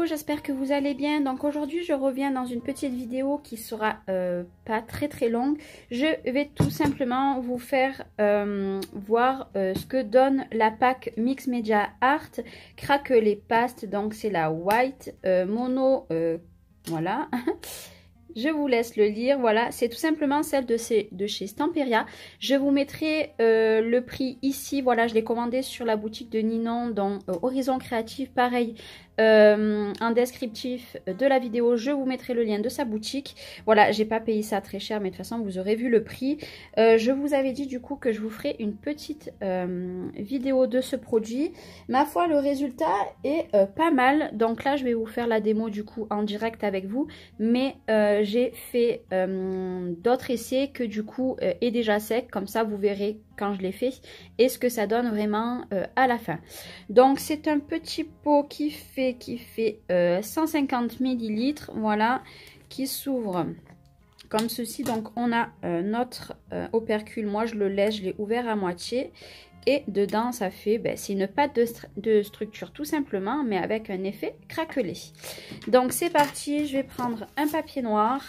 J'espère que vous allez bien. Donc aujourd'hui je reviens dans une petite vidéo qui sera pas très longue. Je vais tout simplement vous faire voir ce que donne la PAC Mix Media Art Craquelé Paste. Donc c'est la white mono, voilà. Je vous laisse le lire. Voilà, c'est tout simplement celle de chez Stamperia. Je vous mettrai le prix ici. Voilà, je l'ai commandé sur la boutique de Ninon dans Horizon Créatif. Pareil, en descriptif de la vidéo, je vous mettrai le lien de sa boutique. Voilà, j'ai pas payé ça très cher, mais de toute façon, vous aurez vu le prix. Je vous avais dit du coup que je vous ferai une petite vidéo de ce produit. Ma foi, le résultat est pas mal. Donc là, je vais vous faire la démo du coup en direct avec vous. Mais j'ai fait d'autres essais que du coup est déjà sec. Comme ça, vous verrez quand je l'ai fait et ce que ça donne vraiment à la fin. Donc c'est un petit pot qui fait 150 ml, voilà, qui s'ouvre comme ceci. Donc on a notre opercule, moi je le laisse, je l'ai ouvert à moitié. Et dedans, ça fait, c'est une pâte de structure tout simplement, mais avec un effet craquelé. Donc c'est parti, je vais prendre un papier noir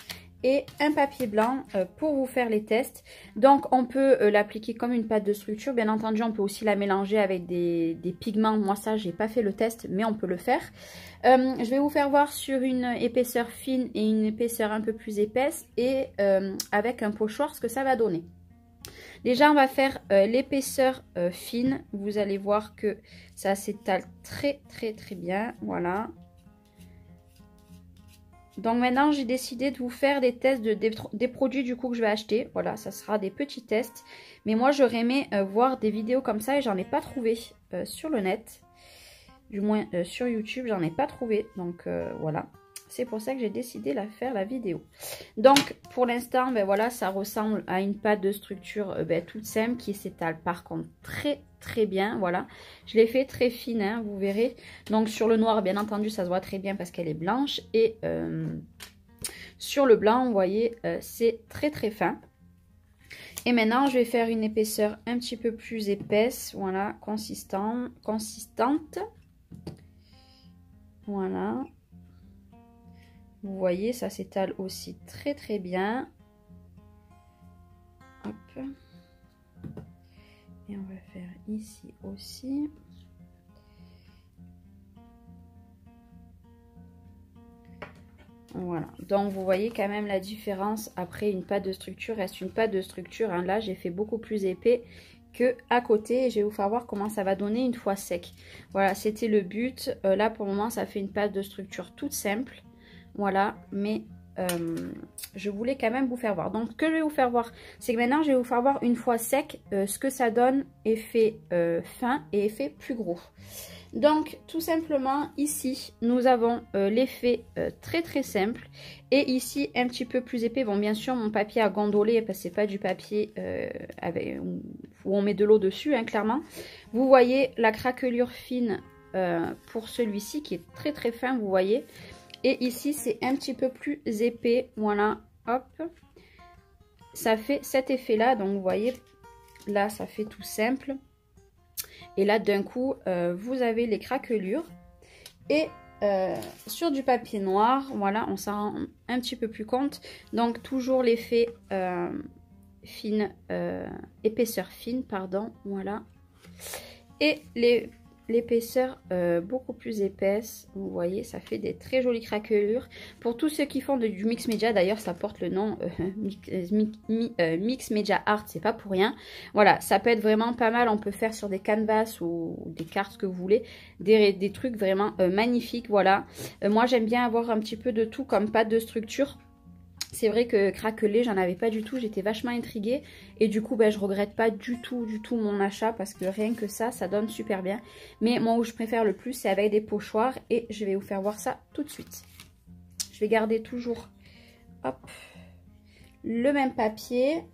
et un papier blanc pour vous faire les tests. Donc on peut l'appliquer comme une pâte de structure. Bien entendu, on peut aussi la mélanger avec des pigments. Moi ça, j'ai pas fait le test, mais on peut le faire. Je vais vous faire voir sur une épaisseur fine et une épaisseur un peu plus épaisse et avec un pochoir ce que ça va donner. Déjà, on va faire l'épaisseur fine. Vous allez voir que ça s'étale très bien. Voilà. Donc maintenant, j'ai décidé de vous faire des tests des produits du coup que je vais acheter. Voilà, ça sera des petits tests. Mais moi, j'aurais aimé voir des vidéos comme ça et j'en ai pas trouvé sur le net. Du moins, sur YouTube, j'en ai pas trouvé. Donc voilà. C'est pour ça que j'ai décidé de faire la vidéo. Donc, pour l'instant, voilà, ça ressemble à une pâte de structure toute simple qui s'étale par contre très bien. Voilà, je l'ai fait très fine, hein, vous verrez. Donc, sur le noir, bien entendu, ça se voit très bien parce qu'elle est blanche. Et sur le blanc, vous voyez, c'est très fin. Et maintenant, je vais faire une épaisseur un petit peu plus épaisse. Voilà, consistante. Voilà. Vous voyez, ça s'étale aussi très bien. Hop. Et on va faire ici aussi. Voilà. Donc, vous voyez quand même la différence. Après, une pâte de structure reste une pâte de structure. Hein. Là, j'ai fait beaucoup plus épais que à côté. Et je vais vous faire voir comment ça va donner une fois sec. Voilà, c'était le but. Là, pour le moment, ça fait une pâte de structure toute simple. Voilà, mais je voulais quand même vous faire voir. Donc, ce que je vais vous faire voir, c'est que maintenant, je vais vous faire voir une fois sec ce que ça donne effet fin et effet plus gros. Donc, tout simplement, ici, nous avons l'effet très simple. Et ici, un petit peu plus épais. Bon, bien sûr, mon papier a gondolé parce que c'est pas du papier où on met de l'eau dessus, hein, clairement. Vous voyez la craquelure fine pour celui-ci qui est très fin, vous voyez. Et ici, c'est un petit peu plus épais. Voilà, hop. Ça fait cet effet-là. Donc, vous voyez, là, ça fait tout simple. Et là, d'un coup, vous avez les craquelures. Et sur du papier noir, voilà, on s'en rend un petit peu plus compte. Donc, toujours l'effet fine, épaisseur fine, pardon. Voilà. Et l'épaisseur beaucoup plus épaisse, vous voyez, ça fait des très jolies craquelures. Pour tous ceux qui font du mix media, d'ailleurs ça porte le nom Mix Media Art, c'est pas pour rien. Voilà, ça peut être vraiment pas mal, on peut faire sur des canvas ou des cartes que vous voulez, des trucs vraiment magnifiques, voilà. Moi j'aime bien avoir un petit peu de tout comme pâte de structure. C'est vrai que craquelé, j'en avais pas du tout, j'étais vachement intriguée. Et du coup, je regrette pas du tout mon achat parce que rien que ça donne super bien. Mais moi, où je préfère le plus, c'est avec des pochoirs et je vais vous faire voir ça tout de suite. Je vais garder toujours, hop, le même papier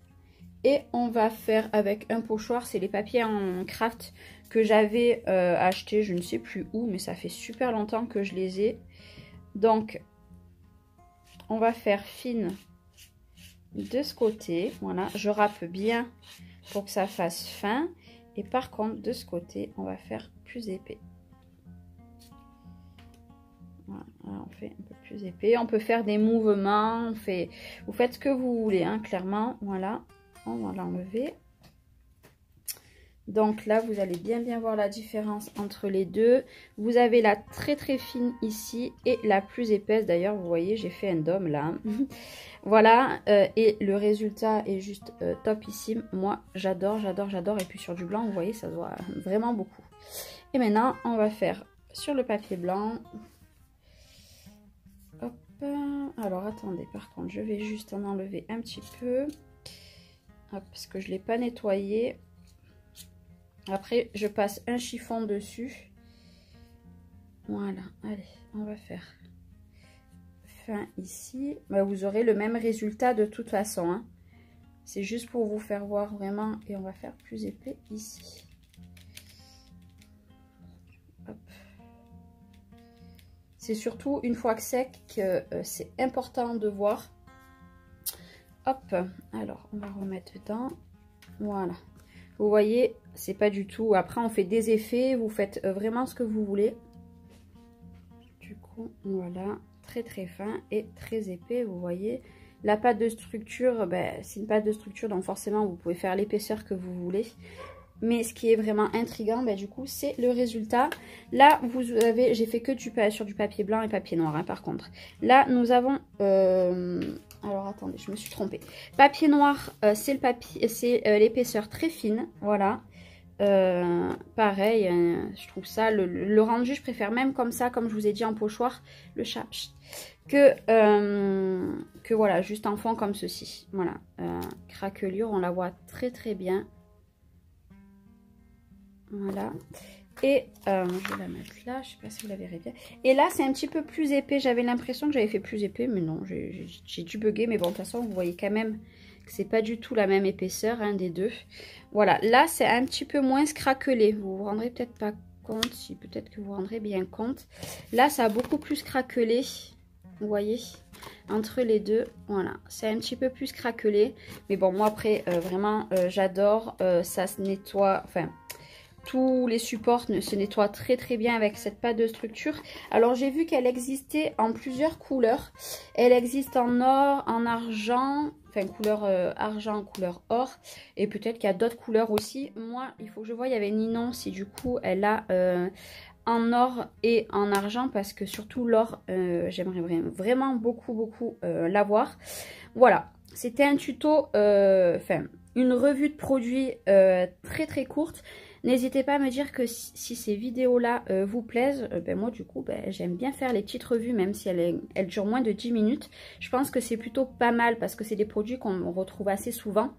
Et on va faire avec un pochoir, c'est les papiers en craft que j'avais acheté, je ne sais plus où, mais ça fait super longtemps que je les ai. Donc, on va faire fine de ce côté. Voilà, je râpe bien pour que ça fasse fin. Et par contre, de ce côté, on va faire plus épais. Voilà, on fait un peu plus épais. On peut faire des mouvements. Vous faites ce que vous voulez, hein, clairement. Voilà, on va l'enlever. Donc là, vous allez bien voir la différence entre les deux. Vous avez la très fine ici et la plus épaisse. D'ailleurs, vous voyez, j'ai fait un dôme là. Voilà, et le résultat est juste topissime. Moi, j'adore. Et puis sur du blanc, vous voyez, ça se voit vraiment beaucoup. Et maintenant, on va faire sur le papier blanc. Hop. Alors, attendez, par contre, je vais juste en enlever un petit peu. Hop, parce que je ne l'ai pas nettoyé. Après, je passe un chiffon dessus. Voilà, allez, on va faire fin ici. Bah, vous aurez le même résultat de toute façon, hein. C'est juste pour vous faire voir vraiment. Et on va faire plus épais ici. C'est surtout une fois que sec que c'est important de voir. Hop, alors on va remettre dedans. Voilà. Vous voyez, c'est pas du tout. Après, on fait des effets. Vous faites vraiment ce que vous voulez. Du coup, voilà. Très fin et très épais. Vous voyez. La pâte de structure, ben, c'est une pâte de structure. Donc, forcément, vous pouvez faire l'épaisseur que vous voulez. Mais ce qui est vraiment intriguant, ben, du coup, c'est le résultat. Là, vous avez... J'ai fait que sur du papier blanc et papier noir, hein, par contre. Là, nous avons... Alors attendez, je me suis trompée. Papier noir, c'est le papier, c'est l'épaisseur très fine, voilà. Pareil, je trouve ça, le rendu, je préfère même comme ça, comme je vous ai dit en pochoir, le chat, que voilà, juste en fond comme ceci. Voilà, craquelure, on la voit très bien. Voilà. Et je vais la mettre là, je sais pas si vous la verrez bien. Et là, c'est un petit peu plus épais. J'avais l'impression que j'avais fait plus épais, mais non, j'ai dû bugger. Mais bon, de toute façon, vous voyez quand même que c'est pas du tout la même épaisseur, hein, des deux. Voilà, là, c'est un petit peu moins craquelé. Vous vous rendrez peut-être pas compte, si peut-être que vous vous rendrez bien compte. Là, ça a beaucoup plus craquelé, vous voyez, entre les deux. Voilà, c'est un petit peu plus craquelé. Mais bon, moi, après, vraiment, j'adore. Ça se nettoie, enfin... Tous les supports se nettoient très bien avec cette pâte de structure. Alors j'ai vu qu'elle existait en plusieurs couleurs. Elle existe en or, en argent, enfin couleur argent, couleur or. Et peut-être qu'il y a d'autres couleurs aussi. Moi, il faut que je voie, il y avait Ninon si du coup elle a en or et en argent. Parce que surtout l'or, j'aimerais vraiment beaucoup l'avoir. Voilà, c'était un tuto, enfin une revue de produits très courte. N'hésitez pas à me dire que si ces vidéos-là vous plaisent. Ben moi, du coup, j'aime bien faire les petites revues, même si elles durent moins de 10 minutes. Je pense que c'est plutôt pas mal parce que c'est des produits qu'on retrouve assez souvent,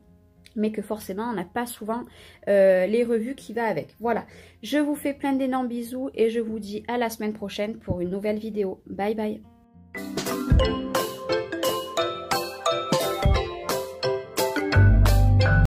mais que forcément, on n'a pas souvent les revues qui va avec. Voilà, je vous fais plein d'énormes bisous et je vous dis à la semaine prochaine pour une nouvelle vidéo. Bye bye.